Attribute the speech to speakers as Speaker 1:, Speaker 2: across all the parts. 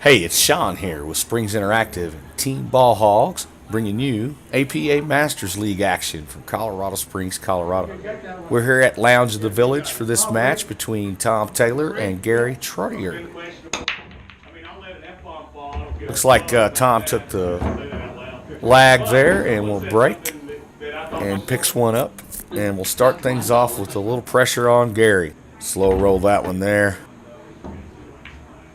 Speaker 1: Hey, it's Sean here with Springs Interactive and Team Ball Hogs, bringing you APA Masters League action from Colorado Springs, Colorado. We're here at Lounge of the Village for this match between Tom Taylor and Gary Trottier. Looks like Tom took the lag there and will break and picks one up. And we'll start things off with a little pressure on Gary. Slow roll that one there.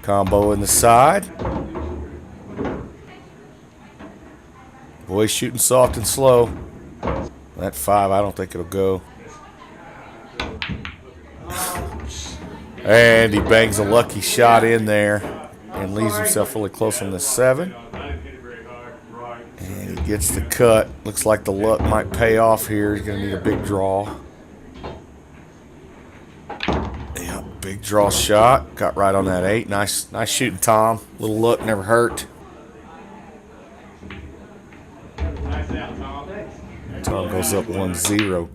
Speaker 1: Combo in the side. Boy, shooting soft and slow. That 5, I don't think it'll go. And he bangs a lucky shot in there and leaves himself really close on the 7. And he gets the cut. Looks like the luck might pay off here. He's going to need a big draw. Yeah, big draw shot. Got right on that 8. Nice shooting, Tom. Little luck never hurt. Tom goes up 1-0.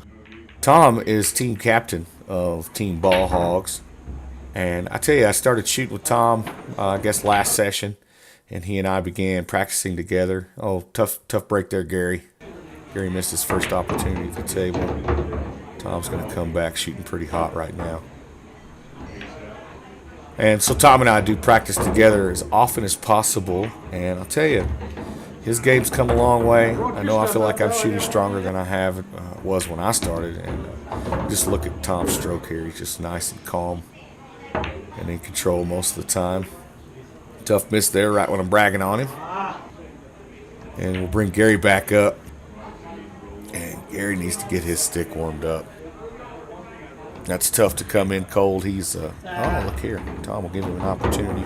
Speaker 1: Tom is team captain of Team Ball Hogs. And I tell you, I started shooting with Tom, I guess, last session. And he and I began practicing together. Oh, tough break there, Gary. Gary missed his first opportunity at the table. Tom's going to come back shooting pretty hot right now. And so Tom and I do practice together as often as possible. And I'll tell you, his game's come a long way. I know I feel like I'm shooting stronger than I was when I started. And just look at Tom's stroke here. He's just nice and calm and in control most of the time. Tough miss there right when I'm bragging on him. And we'll bring Gary back up. And Gary needs to get his stick warmed up. That's tough to come in cold. He's, oh, look here. Tom will give him an opportunity.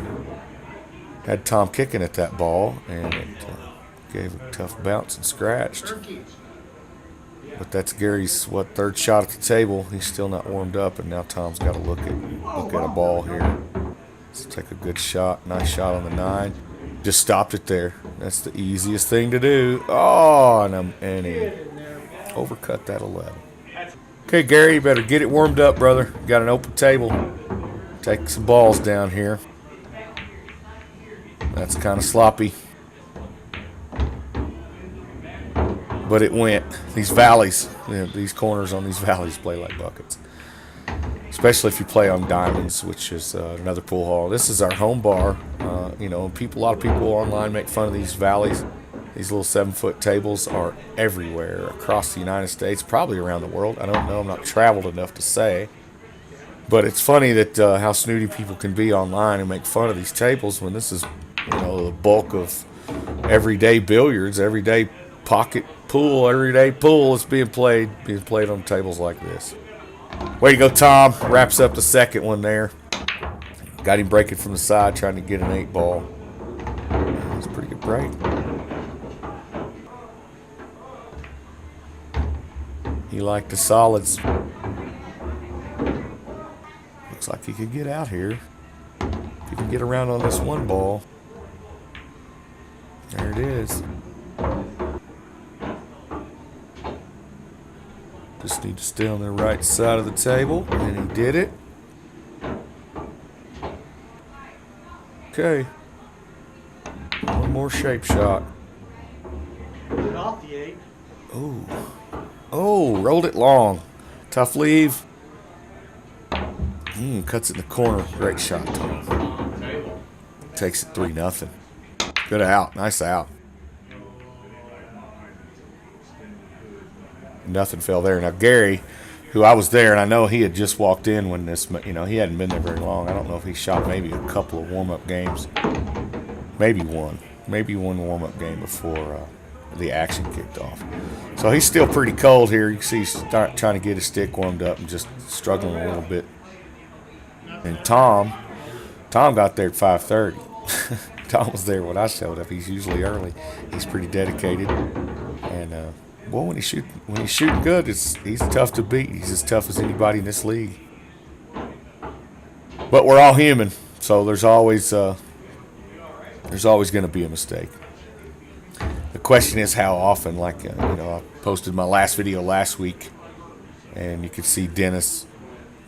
Speaker 1: Had Tom kicking at that ball, and it gave a tough bounce and scratched. But that's Gary's, third shot at the table. He's still not warmed up, and now Tom's got to look at a ball here. Let's take a good shot. Nice shot on the 9. Just stopped it there. That's the easiest thing to do. Oh, and he overcut that 11. Okay, Gary, you better get it warmed up, brother. Got an open table. Take some balls down here. That's kind of sloppy. But it went. These valleys, these corners on these valleys play like buckets. Especially if you play on diamonds, which is another pool hall. This is our home bar. A lot of people online make fun of these valleys. These little 7-foot tables are everywhere across the United States, probably around the world. I don't know. I'm not traveled enough to say. But it's funny that how snooty people can be online and make fun of these tables when this is, the bulk of everyday billiards, everyday pocket pool, everyday pool is being played on tables like this. Way to go, Tom. Wraps up the second one there. Got him breaking from the side, trying to get an 8 ball. That's a pretty good break. He liked the solids. Looks like he could get out here. If he can get around on this 1 ball. There it is. Just need to stay on the right side of the table, and he did it. Okay. One more shape shot.
Speaker 2: Off the 8.
Speaker 1: Oh, rolled it long. Tough leave. Cuts it in the corner. Great shot, Tom. Takes it 3-0. Good out. Nice out. Nothing fell there. Now, Gary, who I was there, and I know he had just walked in when this, he hadn't been there very long. I don't know if he shot maybe a couple of warm-up games. Maybe one warm-up game before the action kicked off. So he's still pretty cold here. You can see he's trying to get his stick warmed up and just struggling a little bit. And Tom got there at 5:30. Tom was there when I showed up. He's usually early. He's pretty dedicated. And when he's shooting good, he's tough to beat. He's as tough as anybody in this league. But we're all human, so there's always going to be a mistake. The question is how often. I posted my last video last week, and you could see Dennis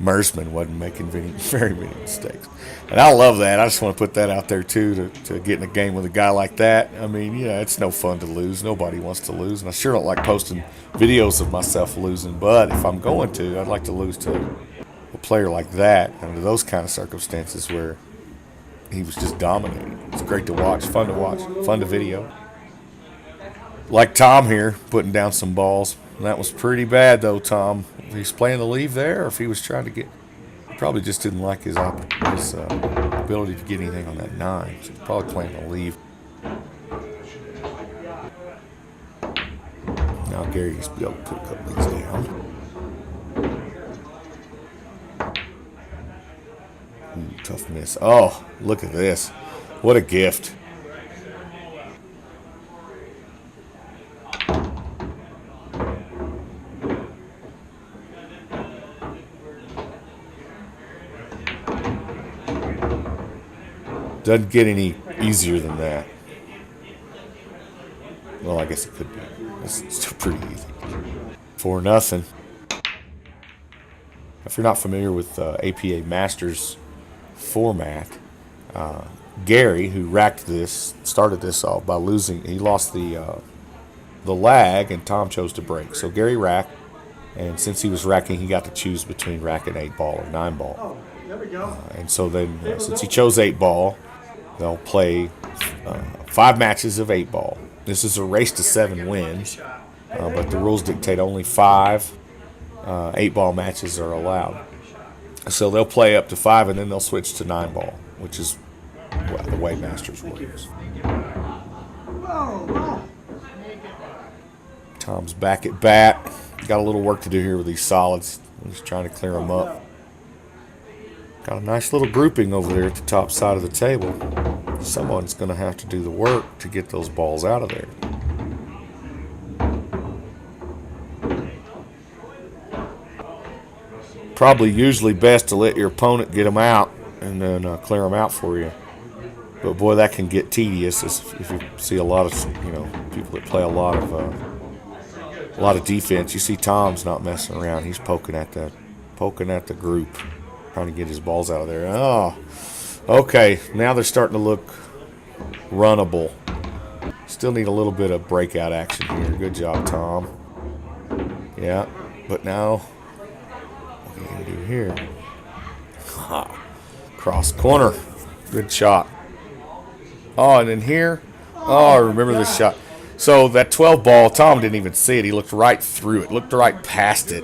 Speaker 1: Mersman wasn't making very many mistakes. And I love that. I just want to put that out there, too, to get in a game with a guy like that. I mean, it's no fun to lose. Nobody wants to lose. And I sure don't like posting videos of myself losing. But if I'm going to, I'd like to lose to a player like that under those kind of circumstances where he was just dominating. It's great to watch, fun to video. Like Tom here, putting down some balls. That was pretty bad, though, Tom. If he's playing the leave there, or if he was trying to get, probably just didn't like his ability to get anything on that 9. So he's probably playing the leave. Now Gary needs to be able to put a couple things down. Ooh, tough miss. Oh, look at this. What a gift. Doesn't get any easier than that. Well, I guess it could be. It's still pretty easy. 4-0. If you're not familiar with APA Masters format, Gary, who started this off by losing. He lost the lag, and Tom chose to break. So Gary racked, and since he was racking, he got to choose between racking 8-ball or 9-ball.
Speaker 2: Oh, there we go.
Speaker 1: And so then, since he chose 8-ball, they'll play 5 matches of 8-ball. This is a race to 7 wins, but the rules dictate only 5 8-ball matches are allowed. So they'll play up to 5, and then they'll switch to 9-ball, which is the way Masters works. Tom's back at bat. Got a little work to do here with these solids. He's trying to clear them up. Got a nice little grouping over there at the top side of the table. Someone's going to have to do the work to get those balls out of there. Probably usually best to let your opponent get them out and then clear them out for you. But boy, that can get tedious if you see a lot of people that play a lot of defense. You see Tom's not messing around. He's poking at the group, trying to get his balls out of there. Oh, okay. Now they're starting to look runnable. Still need a little bit of breakout action here. Good job, Tom. Yeah, but now what are you gonna do here? Cross corner. Good shot. Oh, and then here. Oh, I remember this shot. So that 12 ball, Tom didn't even see it. He looked right through it, looked right past it,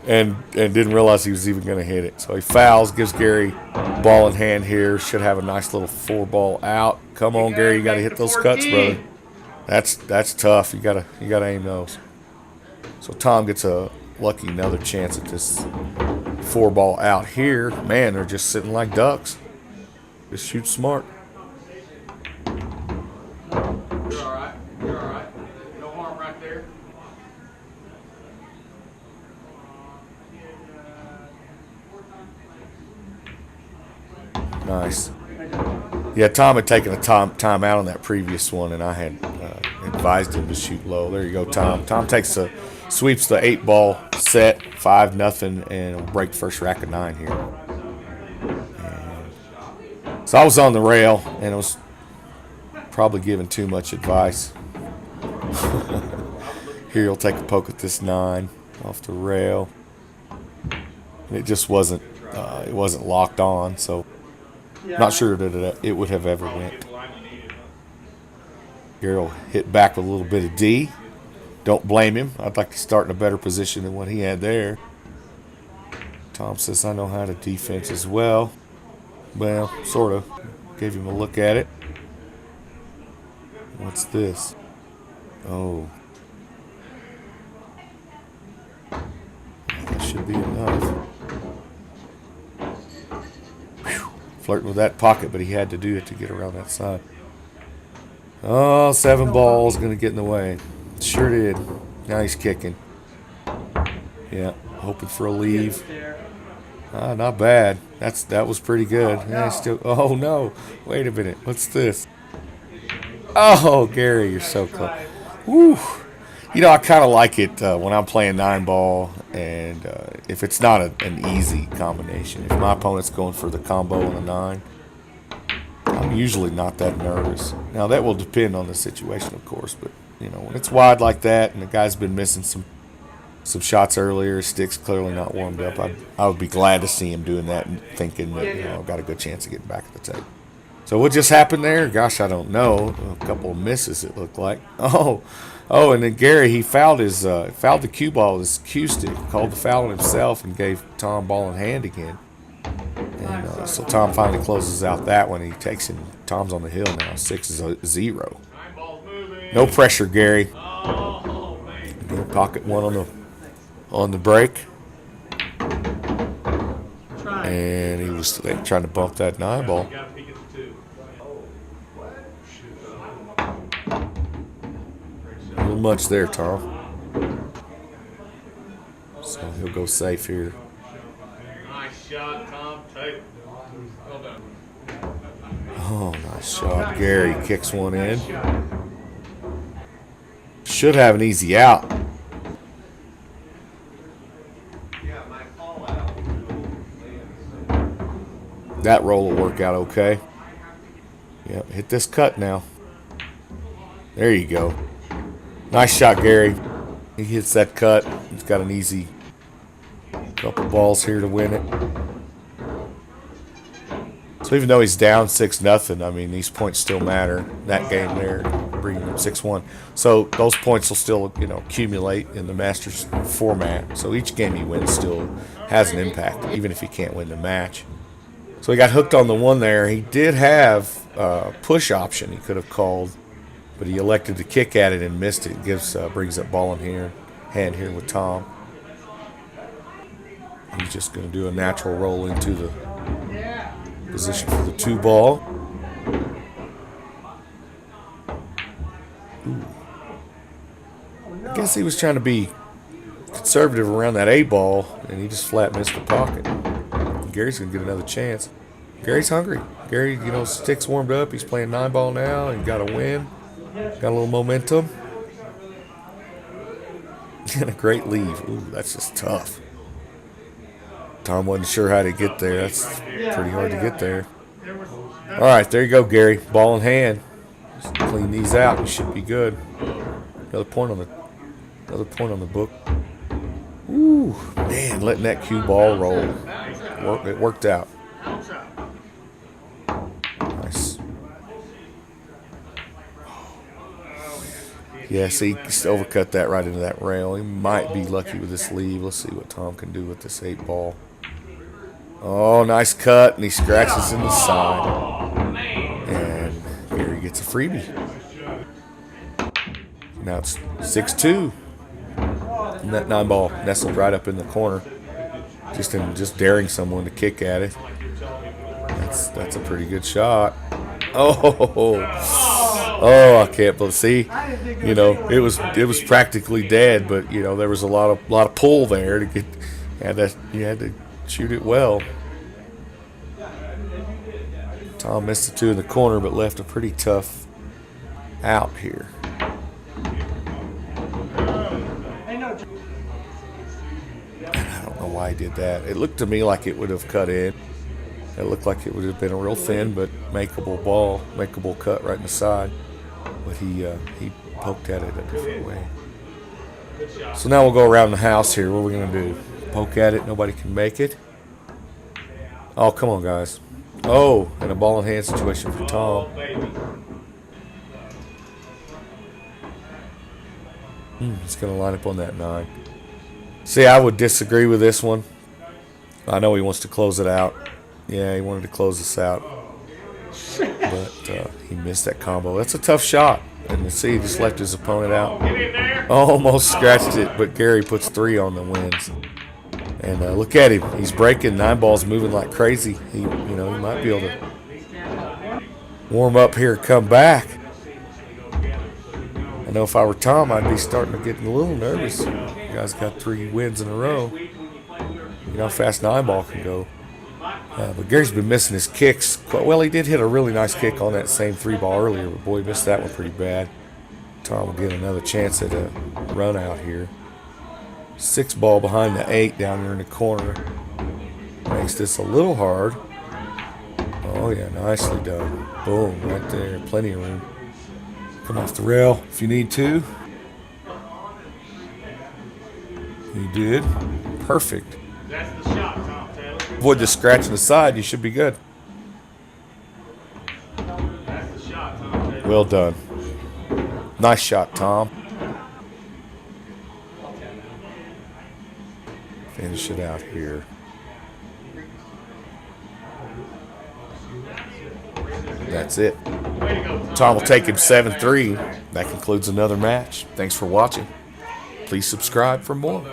Speaker 1: and didn't realize he was even going to hit it. So he fouls, gives Gary ball in hand here. Should have a nice little 4-ball out. Come on, Gary, you got to hit those cuts, brother. That's tough. You gotta aim those. So Tom gets a lucky another chance at this 4-ball out here. Man, they're just sitting like ducks. Just shoot smart. Nice. Yeah, Tom had taken a time out on that previous one, and I had advised him to shoot low. There you go, Tom. Tom sweeps the 8-ball set, 5-0, and will break first rack of 9 here. So I was on the rail, and I was probably giving too much advice. Here he'll take a poke at this 9 off the rail. And it just wasn't locked on, so not sure that it would have ever went. Gary will hit back with a little bit of D. Don't blame him. I'd like to start in a better position than what he had there. Tom says, I know how to defense as well. Well, sort of. Gave him a look at it. What's this? Oh. That should be enough. Whew. Flirting with that pocket, but he had to do it to get around that side. Oh, 7 balls going to get in the way. Sure did. Now he's kicking. Yeah, hoping for a leave. Not bad. That was pretty good. Yeah, still. Oh no! Wait a minute. What's this? Oh, Gary, you're so close. Woo! You know, I kind of like it when I'm playing 9-ball, and if it's not an easy combination. If my opponent's going for the combo on a 9, I'm usually not that nervous. Now, that will depend on the situation, of course, but, you know, when it's wide like that and the guy's been missing some shots earlier, his stick's clearly not warmed up, I would be glad to see him doing that and thinking that, you know, I've got a good chance of getting back at the table. So what just happened there? Gosh, I don't know. A couple of misses, it looked like. Oh, and then Gary, he fouled the cue ball with his cue stick, called the foul on himself, and gave Tom ball in hand again. And so Tom finally closes out that one. He takes him. Tom's on the hill now, 6-0. No pressure, Gary. Pocket one on the break, and he was trying to bump that 9-ball. A little much there, Tom. So he'll go safe here.
Speaker 2: Nice shot, Tom. Take it. Well done.
Speaker 1: Oh, nice shot. Gary kicks one in. Should have an easy out. That roll will work out okay. Yep, hit this cut now. There you go. Nice shot, Gary. He hits that cut. He's got an easy couple balls here to win it. So even though he's down 6-0, I mean, these points still matter. That game there, bringing him 6-1. So those points will still, you know, accumulate in the Masters format. So each game he wins still has an impact, even if he can't win the match. So he got hooked on the one there. He did have a push option he could have called, but he elected to kick at it and missed it. Brings up ball in hand here with Tom. He's just going to do a natural roll into the position for the 2-ball. I guess he was trying to be conservative around that 8-ball, and he just flat missed the pocket. Gary's going to get another chance. Gary's hungry. Gary, you know, stick's warmed up. He's playing 9-ball now. He got a win. Got a little momentum. And a great leave. Ooh, that's just tough. Tom wasn't sure how to get there. That's pretty hard to get there. All right, there you go, Gary. Ball in hand. Just clean these out. You should be good. Another point on the book. Ooh, man, letting that cue ball roll. It worked out. Nice. Yeah, see, he overcut that right into that rail. He might be lucky with this leave. Let's see what Tom can do with this 8-ball. Oh, nice cut, and he scratches in the side. And Gary gets a freebie. Now it's 6-2. And that 9-ball nestled right up in the corner. Just daring someone to kick at it. That's a pretty good shot. Oh, I can't believe. See, you know, it was practically dead, but you know there was a lot of pull there to get. You had to shoot it well. Tom missed the 2 in the corner, but left a pretty tough out here. I don't know why he did that. It looked to me like it would have cut in. It looked like it would have been a real thin but makeable cut right in the side. But he poked at it a different way. So now we'll go around the house here. What are we going to do? Poke at it, nobody can make it. Oh, come on, guys. Oh, and a ball in hand situation for Tom. He's going to line up on that 9. See, I would disagree with this one. I know he wants to close it out. Yeah, he wanted to close this out. But he missed that combo. That's a tough shot. And you see, he just left his opponent out. Almost scratched it, but Gary puts 3 on the wins. And look at him. He's breaking. 9-ball's moving like crazy. He might be able to warm up here and come back. I know if I were Tom, I'd be starting to get a little nervous. You guys got 3 wins in a row. You know how fast 9-ball can go. But Gary's been missing his kicks. Well, he did hit a really nice kick on that same 3-ball earlier, but boy, he missed that one pretty bad. Tom will get another chance at a run out here. 6 ball behind the 8 down there in the corner. Makes this a little hard. Oh yeah, nicely done. Boom, right there. Plenty of room. Come off the rail if you need to. You did. Perfect.
Speaker 2: That's the shot, Tom Taylor.
Speaker 1: Avoid the scratch on the side. You should be good.
Speaker 2: That's the shot, Tom Taylor.
Speaker 1: Well done. Nice shot, Tom. Finish it out here. That's it.
Speaker 2: Way to go, Tom.
Speaker 1: Tom will take him 7-3. That concludes another match. Thanks for watching. Please subscribe for more.